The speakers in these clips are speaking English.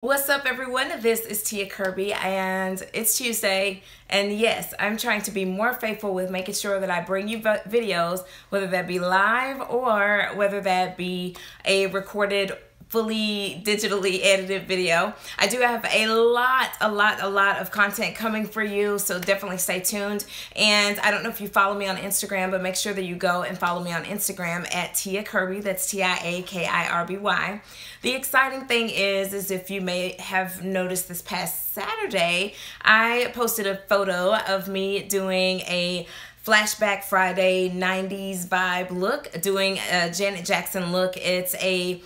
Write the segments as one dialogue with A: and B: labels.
A: What's up, everyone? This is Tia Kirby, and it's Tuesday, and yes, I'm trying to be more faithful with making sure that I bring you videos, whether that be live or whether that be a recorded, fully digitally edited video. I do have a lot of content coming for you, so definitely stay tuned. And I don't know if you follow me on Instagram, but make sure that you go and follow me on Instagram at Tia Kirby. That's TIAKIRBY. The exciting thing is if you may have noticed this past Saturday, I posted a photo of me doing a Flashback Friday 90s vibe look, doing a Janet Jackson look. It's a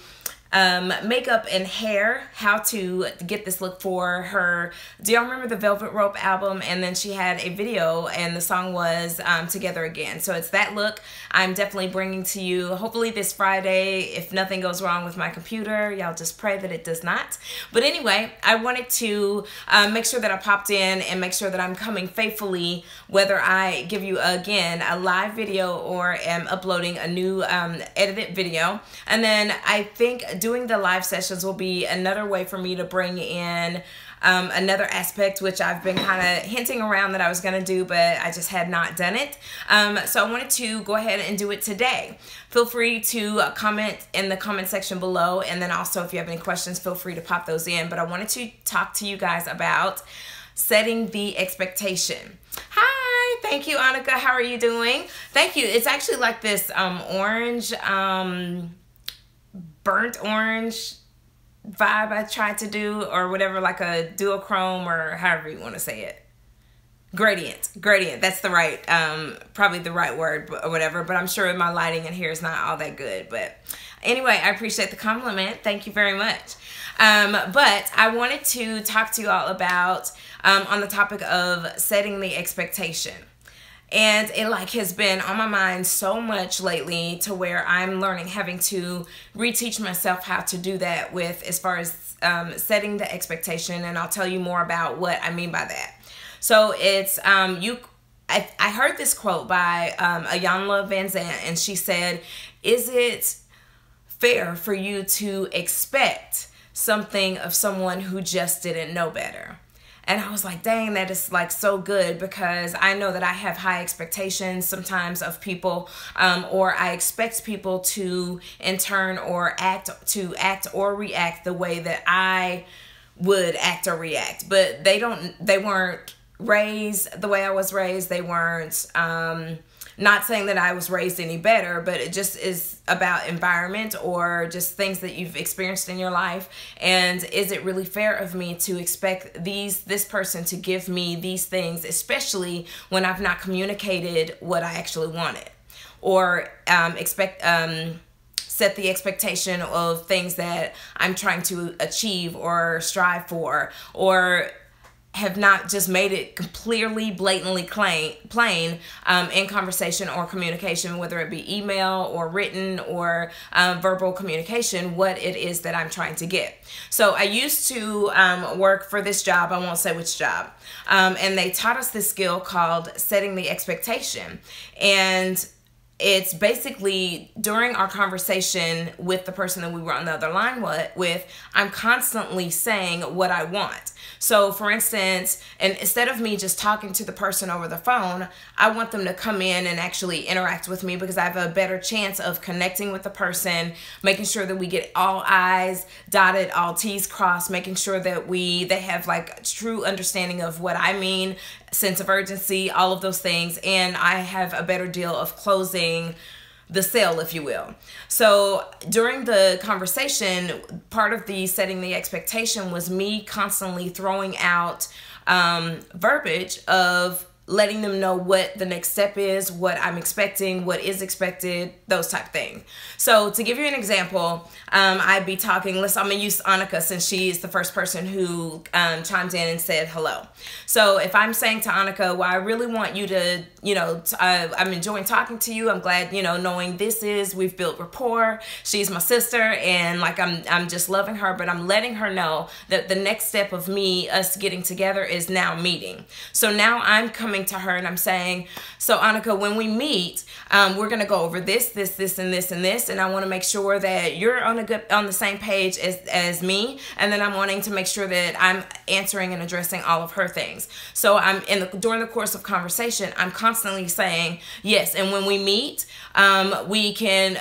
A: makeup and hair, how to get this look for her. Do y'all remember the Velvet Rope album? And then she had a video and the song was Together Again. So it's that look I'm definitely bringing to you hopefully this Friday. If nothing goes wrong with my computer, y'all just pray that it does not. But anyway, I wanted to make sure that I popped in and make sure that I'm coming faithfully, whether I give you again a live video or am uploading a new edited video. And then I think doing the live sessions will be another way for me to bring in another aspect, which I've been kind of hinting around that I was going to do, but I just had not done it. So I wanted to go ahead and do it today. Feel free to comment in the comment section below, and then also if you have any questions, feel free to pop those in. But I wanted to talk to you guys about setting the expectation. Hi, thank you, Annika. How are you doing? Thank you. It's actually like this orange, burnt orange vibe I tried to do, or whatever, like a duochrome, or however you want to say it. Gradient, that's the right, probably the right word or whatever, but I'm sure my lighting in here is not all that good. But anyway, I appreciate the compliment. Thank you very much. But I wanted to talk to you all about, on the topic of setting the expectation. And it has been on my mind so much lately, to where I'm learning, having to reteach myself how to do that with, as far as setting the expectation. And I'll tell you more about what I mean by that. So it's, I heard this quote by Ayanla Van Zant, and she said, "Is it fair for you to expect something of someone who just didn't know better?" And I was like, dang, that is so good, because I know that I have high expectations sometimes of people, or I expect people to in turn or act or react the way that I would act or react. But they weren't raised the way I was raised. They weren't, not saying that I was raised any better, but it just is about environment or just things that you've experienced in your life. And is it really fair of me to expect this person to give me these things, especially when I've not communicated what I actually wanted, or set the expectation of things that I'm trying to achieve or strive for, or have not just made it clearly, blatantly plain in conversation or communication, whether it be email or written or verbal communication, what it is that I'm trying to get. So I used to work for this job, I won't say which job, and they taught us this skill called setting the expectation. And it's basically, during our conversation with the person that we were on the other line with, I'm constantly saying what I want. So for instance, and instead of me just talking to the person over the phone, I want them to come in and actually interact with me, because I have a better chance of connecting with the person, making sure that we get all I's dotted, all T's crossed, making sure that they have true understanding of what I mean, sense of urgency, all of those things, and I have a better deal of closing the sale, if you will. So during the conversation, part of the setting the expectation was me constantly throwing out verbiage of letting them know what the next step is, what I'm expecting, what is expected, those type of things. So to give you an example, I'd be talking, I'm gonna use Annika since she's the first person who chimed in and said hello. So if I'm saying to Annika, well, I really want you to, I'm enjoying talking to you. I'm glad, knowing we've built rapport. She's my sister, and I'm just loving her, but I'm letting her know that the next step of us getting together is now meeting. So now I'm coming coming to her and I'm saying, so Annika, when we meet, we're going to go over this, and this, and I want to make sure that you're on the same page as me, and then I'm wanting to make sure that I'm answering and addressing all of her things. So during the course of conversation, I'm constantly saying yes, and when we meet, we can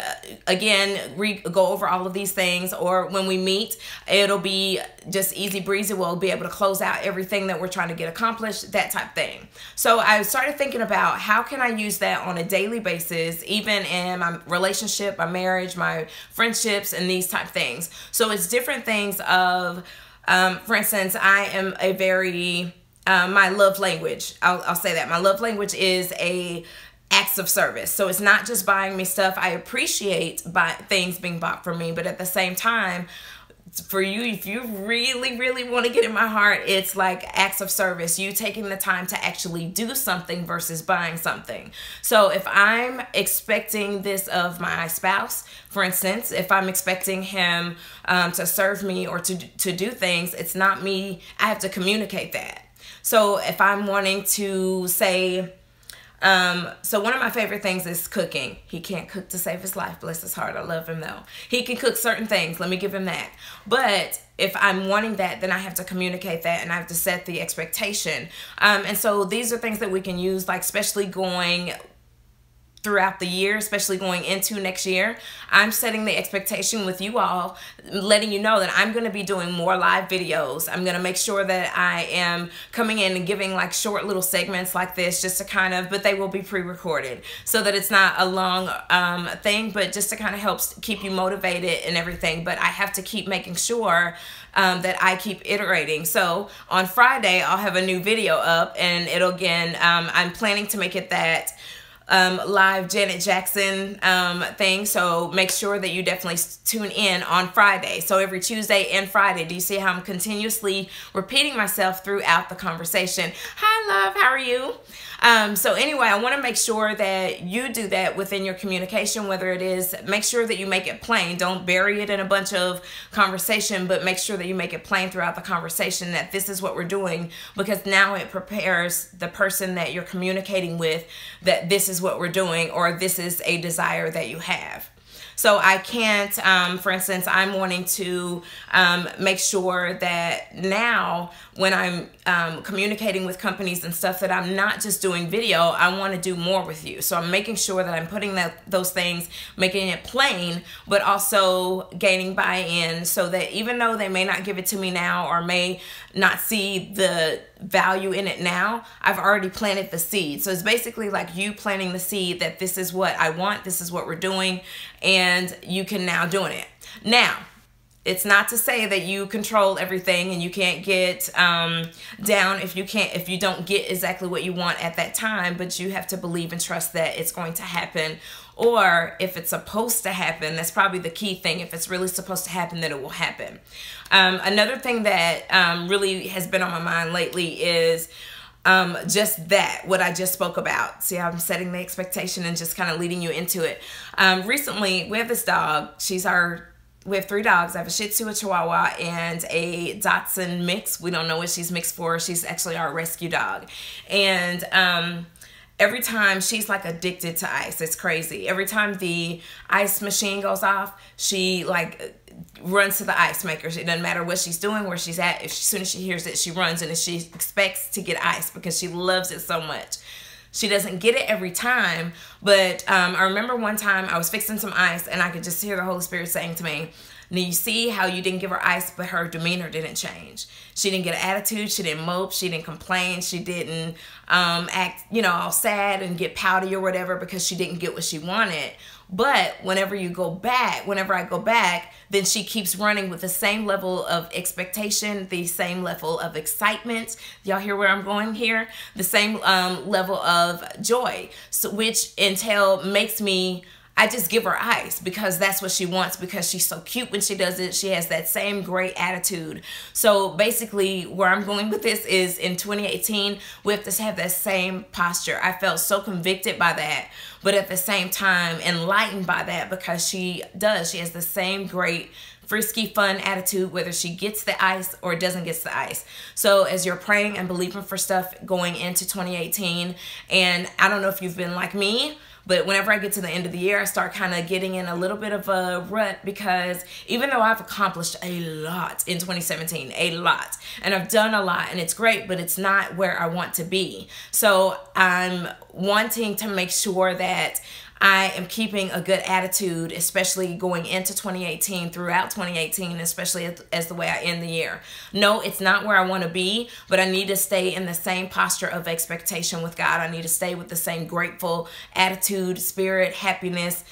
A: again go over all of these things, or when we meet, it'll be just easy breezy. We'll be able to close out everything that we're trying to get accomplished, that type of thing. So I started thinking about how can I use that on a daily basis, even in my relationship, my marriage, my friendships, and these type of things. So it's different things of, for instance, I am a very, my love language, I'll say that my love language is acts of service. So it's not just buying me stuff. I appreciate things being bought for me, but at the same time, for you, if you really, really want to get in my heart, it's like acts of service. You taking the time to actually do something versus buying something. So if I'm expecting this of my spouse, for instance, if I'm expecting him to serve me or to do things, it's not me. I have to communicate that. So if I'm wanting to say, so one of my favorite things is cooking. He can't cook to save his life, bless his heart. I love him though. He can cook certain things, let me give him that. But if I'm wanting that, then I have to communicate that and I have to set the expectation. And so these are things that we can use, like especially going throughout the year, especially going into next year. I'm setting the expectation with you all, letting you know that I'm going to be doing more live videos. I'm going to make sure that I am coming in and giving like short little segments like this, just to kind of, but they will be pre-recorded so that it's not a long thing, but just to kind of help keep you motivated and everything. But I have to keep making sure that I keep iterating. So on Friday, I'll have a new video up, and it'll again, I'm planning to make it that live Janet Jackson thing. So make sure that you definitely tune in on Friday. So every Tuesday and Friday. Do you see how I'm continuously repeating myself throughout the conversation? Hi, love. How are you? So anyway, I want to make sure that you do that within your communication, whether it is, make sure that you make it plain. Don't bury it in a bunch of conversation, but make sure that you make it plain throughout the conversation that this is what we're doing, because now it prepares the person that you're communicating with that this is what we're doing, or this is a desire that you have. So I can't, for instance, I'm wanting to make sure that now when I'm communicating with companies and stuff, that I'm not just doing video, I want to do more with you. So I'm making sure that I'm putting those things, making it plain, but also gaining buy-in, so that even though they may not give it to me now or may not see the value in it now, I've already planted the seed. So it's basically like you planting the seed that this is what I want, this is what we're doing, and you can now doing it. Now, it's not to say that you control everything and you can't get down if you don't get exactly what you want at that time, but you have to believe and trust that it's going to happen. Or if it's supposed to happen, that's probably the key thing. If it's really supposed to happen, then it will happen. Another thing that really has been on my mind lately is just that, what I just spoke about. See, I'm setting the expectation and just kind of leading you into it. Recently, we have this dog. We have 3 dogs. I have a Shih Tzu, a Chihuahua, and a Dachshund mix. We don't know what she's mixed for. She's actually our rescue dog. And every time, she's like addicted to ice. It's crazy. Every time the ice machine goes off, she like runs to the ice maker. It doesn't matter what she's doing, where she's at. As soon as she hears it, she runs, and she expects to get ice because she loves it so much. She doesn't get it every time, but I remember one time I was fixing some ice, and I could just hear the Holy Spirit saying to me, now you see how you didn't give her ice, but her demeanor didn't change. She didn't get an attitude. She didn't mope. She didn't complain. She didn't act, all sad and get pouty or whatever because she didn't get what she wanted. But whenever I go back, then she keeps running with the same level of expectation, the same level of excitement. Y'all hear where I'm going here? The same level of joy, so which makes me, I just give her ice because that's what she wants, because she's so cute when she does it. She has that same great attitude. So basically where I'm going with this is in 2018, we have to have that same posture. I felt so convicted by that, but at the same time enlightened by that, because she has the same great frisky, fun attitude, whether she gets the ice or doesn't get the ice. So as you're praying and believing for stuff going into 2018, and I don't know if you've been like me, but whenever I get to the end of the year, I start kind of getting in a little bit of a rut, because even though I've accomplished a lot in 2017, a lot, and I've done a lot, and it's great, but it's not where I want to be. So I'm wanting to make sure that I am keeping a good attitude, especially going into 2018, throughout 2018, especially as the way I end the year. No, it's not where I want to be, but I need to stay in the same posture of expectation with God. I need to stay with the same grateful attitude, spirit, happiness,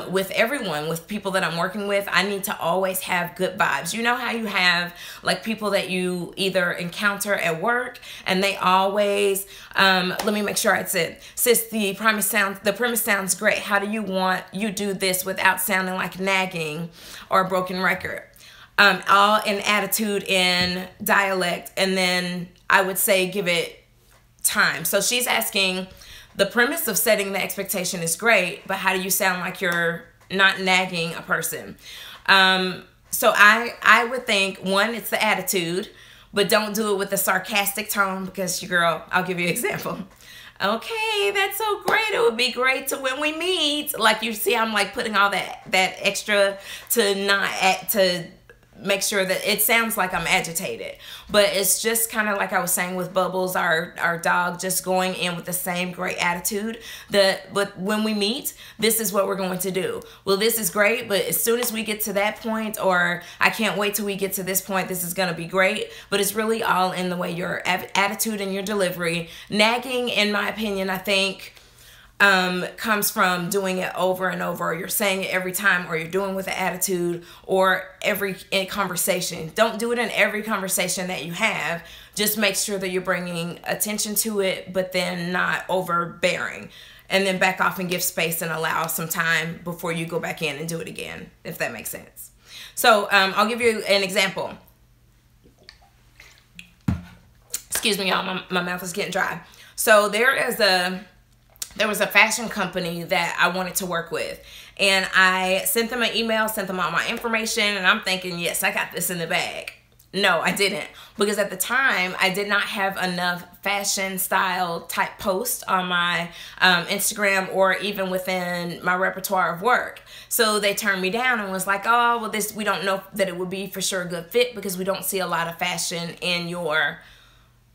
A: with everyone, with people that I'm working with. I need to always have good vibes. You know how you have like people that you either encounter at work and they always, let me make sure I said, sis, the premise sounds great. How do you want you do this without sounding like nagging or a broken record? All in attitude, in dialect, and then I would say give it time. So she's asking, the premise of setting the expectation is great, but how do you sound like you're not nagging a person? So I would think, one, it's the attitude, but don't do it with a sarcastic tone, because your girl, I'll give you an example. Okay, that's so great. It would be great to when we meet. Like, you see, I'm like putting all that extra to make sure that it sounds like I'm agitated. But it's just kind of like I was saying with Bubbles, our dog, just going in with the same great attitude. But when we meet, this is what we're going to do. Well, this is great, but as soon as we get to that point, or I can't wait till we get to this point, this is going to be great. But it's really all in the way your attitude and your delivery. Nagging, in my opinion, I think comes from doing it over and over, or you're saying it every time, or you're doing with an attitude, or every conversation. Don't do it in every conversation that you have. Just make sure that you're bringing attention to it, but then not overbearing. And then back off and give space and allow some time before you go back in and do it again, if that makes sense. So I'll give you an example. Excuse me, y'all, my mouth is getting dry. So there was a fashion company that I wanted to work with, and I sent them an email, sent them all my information, and I'm thinking, yes, I got this in the bag. No, I didn't, because at the time I did not have enough fashion style type posts on my Instagram, or even within my repertoire of work. So they turned me down and was like, oh, well, we don't know that it would be for sure a good fit, because we don't see a lot of fashion in your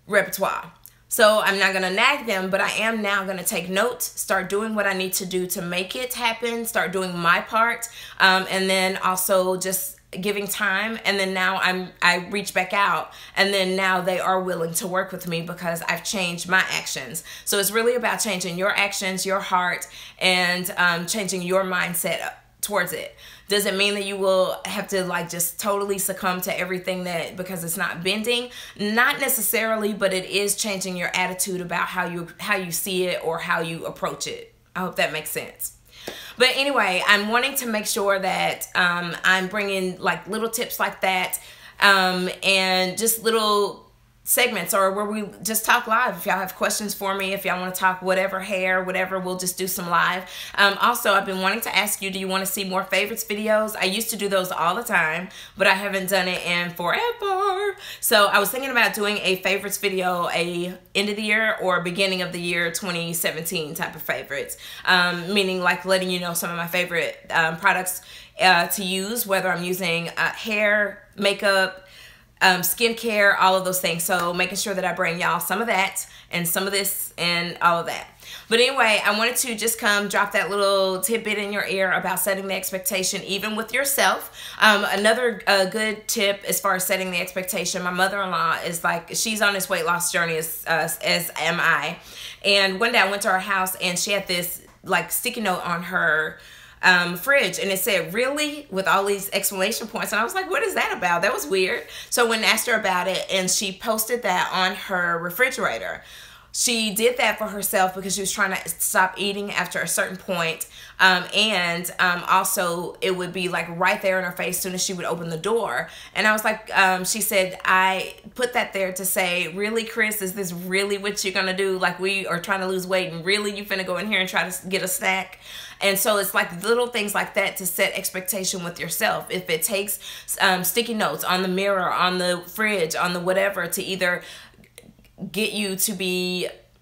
A: repertoire. So I'm not going to nag them, but I am now going to take notes, start doing what I need to do to make it happen, start doing my part, and then also just giving time. And then now I reach back out, and then now they are willing to work with me because I've changed my actions. So it's really about changing your actions, your heart, and changing your mindset towards it. Does it mean that you will have to like just totally succumb to everything because it's not bending? Not necessarily, but it is changing your attitude about how you see it or how you approach it. I hope that makes sense. But anyway, I'm wanting to make sure that I'm bringing like little tips like that, and just little segments, or where we just talk live. If y'all have questions for me, if y'all want to talk whatever, hair, whatever, we'll just do some live. Also, I've been wanting to ask you, do you want to see more favorites videos? I used to do those all the time, but I haven't done it in forever. So I was thinking about doing a favorites video, a end of the year or beginning of the year 2017 type of favorites, meaning like letting you know some of my favorite products to use, whether I'm using hair, makeup, skincare, all of those things. So making sure that I bring y'all some of that and some of this and all of that. But anyway, I wanted to just come drop that little tidbit in your ear about setting the expectation even with yourself. Another good tip as far as setting the expectation, my mother-in-law is like, she's on this weight loss journey as am I. And one day I went to her house and she had this like sticky note on her fridge, and it said really with all these exclamation points, and I was like, what is that about? That was weird. So I went and asked her about it, and she posted that on her refrigerator. She did that for herself because she was trying to stop eating after a certain point, and also it would be like right there in her face as soon as she would open the door. And I was like, she said, I put that there to say, really, Chris, is this really what you're gonna do? Like, we are trying to lose weight, and really you finna go in here and try to get a snack? And so it's like little things like that to set expectation with yourself. If it takes sticky notes on the mirror, on the fridge, on the whatever, to either get you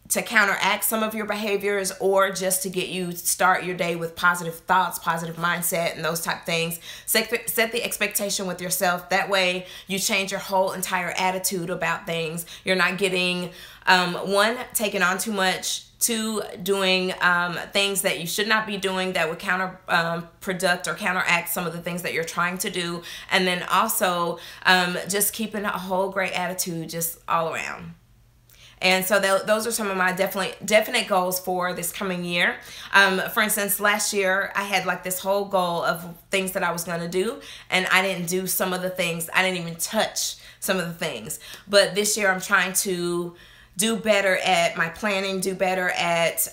A: to counteract some of your behaviors, or just to get you to start your day with positive thoughts, positive mindset, and those type of things. Set the expectation with yourself. That way you change your whole entire attitude about things. You're not getting, one, taking on too much, two, doing things that you should not be doing that would product or counteract some of the things that you're trying to do. And then also just keeping a whole great attitude just all around. And so those are some of my definite goals for this coming year. For instance, last year I had like this whole goal of things that I was going to do, and I didn't do some of the things. I didn't even touch some of the things. But this year I'm trying to do better at my planning, do better at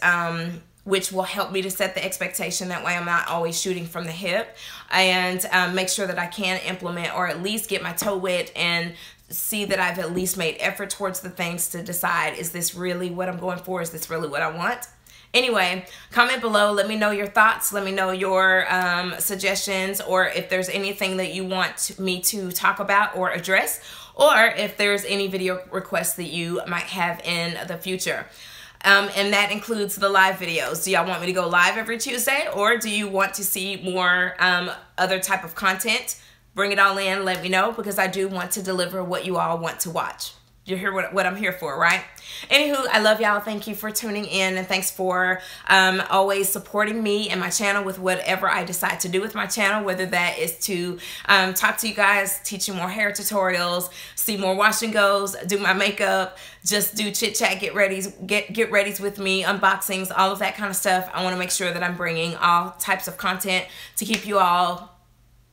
A: which will help me to set the expectation. That way I'm not always shooting from the hip, and make sure that I can implement, or at least get my toe wet and see that I've at least made effort towards the things to decide, is this really what I'm going for? Is this really what I want? Anyway, comment below. Let me know your thoughts. Let me know your suggestions, or if there's anything that you want me to talk about or address, or if there's any video requests that you might have in the future. And that includes the live videos. Do y'all want me to go live every Tuesday, or do you want to see more other type of content? Bring it all in, let me know, because I do want to deliver what you all want to watch. You hear what I'm here for, right? Anywho, I love y'all. Thank you for tuning in, and thanks for always supporting me and my channel with whatever I decide to do with my channel, whether that is to talk to you guys, teach you more hair tutorials, see more wash and goes, do my makeup, just do chit chat, get readies with me, unboxings, all of that kind of stuff. I want to make sure that I'm bringing all types of content to keep you all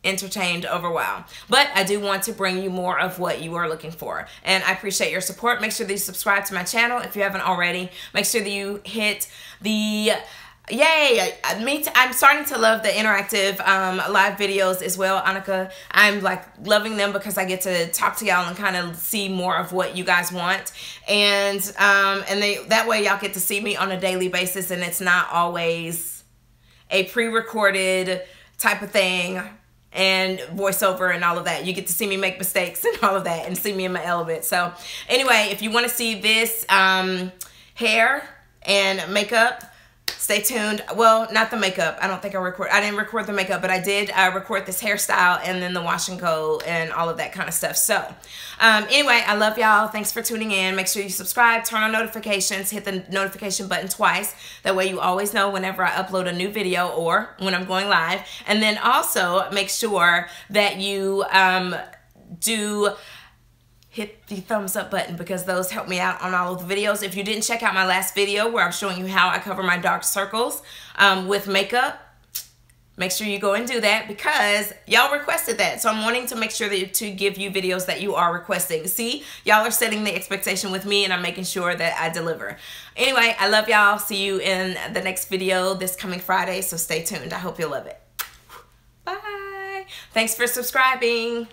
A: entertained over a while. But I do want to bring you more of what you are looking for, and I appreciate your support. Make sure that you subscribe to my channel if you haven't already. Make sure that you hit the yay. I'm starting to love the interactive live videos as well, Annika. I'm like loving them because I get to talk to y'all and kind of see more of what you guys want, and that way y'all get to see me on a daily basis, and it's not always a pre-recorded type of thing and voiceover and all of that. You get to see me make mistakes and all of that, and see me in my element. So anyway, if you want to see this hair and makeup, stay tuned. Well, not the makeup. I didn't record the makeup, but I did record this hairstyle and then the wash and go and all of that kind of stuff. So anyway, I love y'all. Thanks for tuning in. Make sure you subscribe, turn on notifications, hit the notification button twice. That way you always know whenever I upload a new video or when I'm going live. And then also make sure that you do hit the thumbs up button, because those help me out on all of the videos. If you didn't check out my last video where I'm showing you how I cover my dark circles with makeup, make sure you go and do that, because y'all requested that. So I'm wanting to make sure to give you videos that you are requesting. See, y'all are setting the expectation with me, and I'm making sure that I deliver. Anyway, I love y'all. See you in the next video this coming Friday, so stay tuned. I hope you'll love it. Bye. Thanks for subscribing.